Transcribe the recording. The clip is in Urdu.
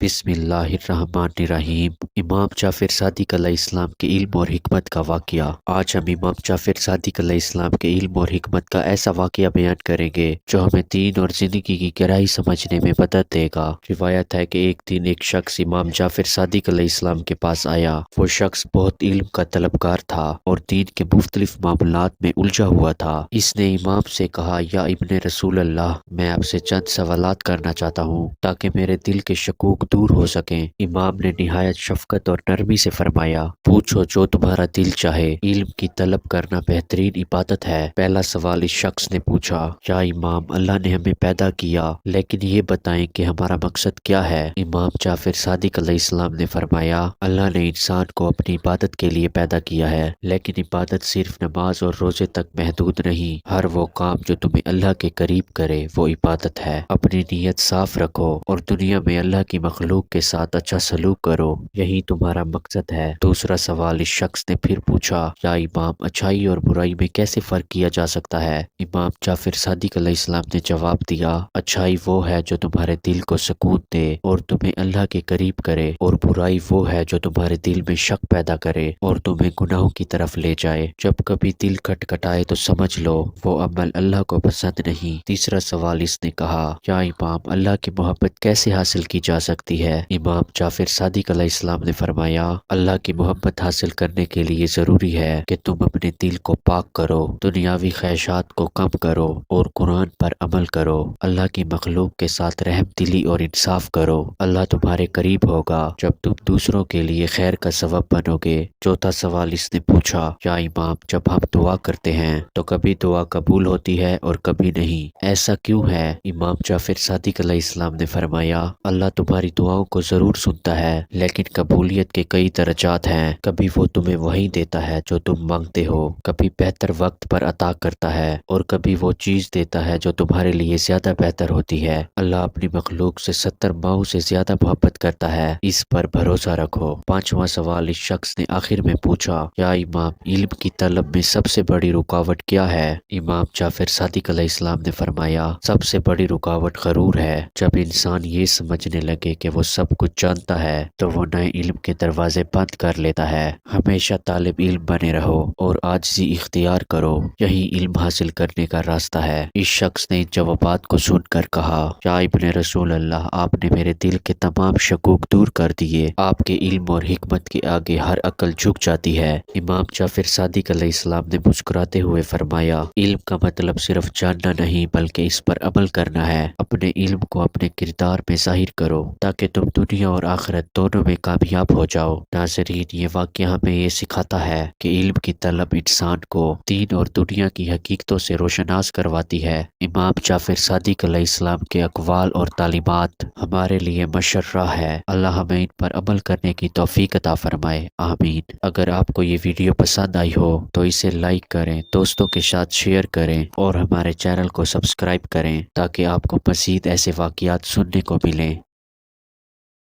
بسم اللہ الرحمن الرحیم۔ امام جعفر صادق علیہ السلام کے علم اور حکمت کا واقعہ۔ آج ہم امام جعفر صادق علیہ السلام کے علم اور حکمت کا ایسا واقعہ بیان کریں گے جو ہمیں دین اور زندگی کی گہرائی سمجھنے میں مدد دے گا۔ روایت ہے کہ ایک دن ایک شخص امام جعفر صادق علیہ السلام کے پاس آیا۔ وہ شخص بہت علم کا طلبگار تھا اور دین کے مختلف معاملات میں الجھا ہوا تھا۔ اس نے امام سے کہا، یا ابن رسول اللہ، میں آپ سے چند سوالات کرنا چاہتا ہوں تاکہ میرے دل کے شکوک دور ہو سکیں۔ امام نے نہایت شفقت اور نرمی سے فرمایا، پوچھو جو تمہارا دل چاہے۔ علم کی طلب کرنا بہترین عبادت ہے۔ پہلا سوال اس شخص نے پوچھا، یا امام، اللہ نے ہمیں پیدا کیا، لیکن یہ بتائیں کہ ہمارا مقصد کیا ہے؟ امام جعفر صادق علیہ السلام نے فرمایا، اللہ نے انسان کو اپنی عبادت کے لیے پیدا کیا ہے، لیکن عبادت صرف نماز اور روزے تک محدود نہیں۔ ہر وہ کام جو تمہیں اللہ کے قریب کرے وہ عبادت ہے۔ اپنی نیت صاف رکھو اور دنیا میں اللہ کی مخلوق کے ساتھ اچھا سلوک کرو، یہی تمہارا مقصد ہے۔ دوسرا سوال اس شخص نے پھر پوچھا، یا امام، اچھائی اور برائی میں کیسے فرق کیا جا سکتا ہے؟ امام جعفر صادق علیہ السلام نے جواب دیا، اچھائی وہ ہے جو تمہارے دل کو سکون دے اور تمہیں اللہ کے قریب کرے، اور برائی وہ ہے جو تمہارے دل میں شک پیدا کرے اور تمہیں گناہوں کی طرف لے جائے۔ جب کبھی دل کھٹکھٹائے تو سمجھ لو وہ عمل اللہ کو پسند نہیں۔ تیسرا سوال اس نے کہا، یا امام، اللہ کی محبت کیسے حاصل کی جا سکتی ہے؟ امام جعفر صادق علیہ السلام نے فرمایا، اللہ کی محبت حاصل کرنے کے لیے ضروری ہے کہ تم اپنے دل کو پاک کرو، دنیاوی خواہشات کو کم کرو اور قرآن پر عمل کرو۔ اللہ کی مخلوق کے ساتھ رحم دلی اور انصاف کرو۔ اللہ تمہارے قریب ہوگا جب تم دوسروں کے لیے خیر کا سبب بنو گے۔ چوتھا سوال اس نے پوچھا، یا امام، جب ہم دعا کرتے ہیں تو کبھی دعا قبول ہوتی ہے اور کبھی نہیں، ایسا کیوں ہے؟ امام جعفر صادق علیہ السلام نے فرمایا، اللہ تمہاری دعاؤں کو ضرور سنتا ہے، لیکن قبولیت کے کئی درجات ہیں۔ کبھی وہ تمہیں وہی دیتا ہے جو تم مانگتے ہو، کبھی بہتر وقت پر عطا کرتا ہے، اور کبھی وہ چیز دیتا ہے جو تمہارے لیے زیادہ بہتر ہوتی ہے۔ اللہ اپنی مخلوق سے 70 ماؤں سے زیادہ محبت کرتا ہے، اس پر بھروسہ رکھو۔ پانچواں سوال اس شخص نے آخر میں پوچھا، یا امام، علم کی طلب میں سب سے بڑی رکاوٹ کیا ہے؟ امام جعفر صادق علیہ السلام نے فرمایا، سب سے بڑی رکاوٹ غرور ہے۔ جب انسان یہ سمجھنے لگے کہ وہ سب کچھ جانتا ہے تو وہ نئے علم کے دروازے بند کر لیتا ہے۔ ہمیشہ طالب علم بنے رہو اور عاجزی اختیار کرو، یہی علم حاصل کرنے کا راستہ ہے۔ اس شخص نے ان جوابات کو سن کر کہا، یا ابن رسول اللہ، آپ نے میرے دل کے تمام شکوک دور کر دیے۔ آپ کے علم اور حکمت کے آگے ہر عقل جھک جاتی ہے۔ امام جعفر صادق علیہ السلام نے مسکراتے ہوئے فرمایا، علم کا مطلب صرف جاننا نہیں بلکہ اس پر عمل کرنا ہے۔ اپنے علم کو اپنے کردار میں ظاہر کرو تاکہ تم دنیا اور آخرت دونوں میں کامیاب ہو جاؤ۔ ناظرین، یہ واقعہ ہمیں یہ سکھاتا ہے کہ علم کی طلب انسان کو دین اور دنیا کی حقیقتوں سے روشناس کرواتی ہے۔ امام جعفر صادق علیہ السلام کے اقوال اور تعلیمات ہمارے لیے مشرہ ہے۔ اللہ ہمیں ان پر عمل کرنے کی توفیق عطا فرمائے، آمین۔ اگر آپ کو یہ ویڈیو پسند آئی ہو تو اسے لائک کریں، دوستوں کے ساتھ شیئر کریں اور ہمارے چینل کو سبسکرائب کریں تاکہ آپ کو مزید ایسے واقعات سننے کو ملیں۔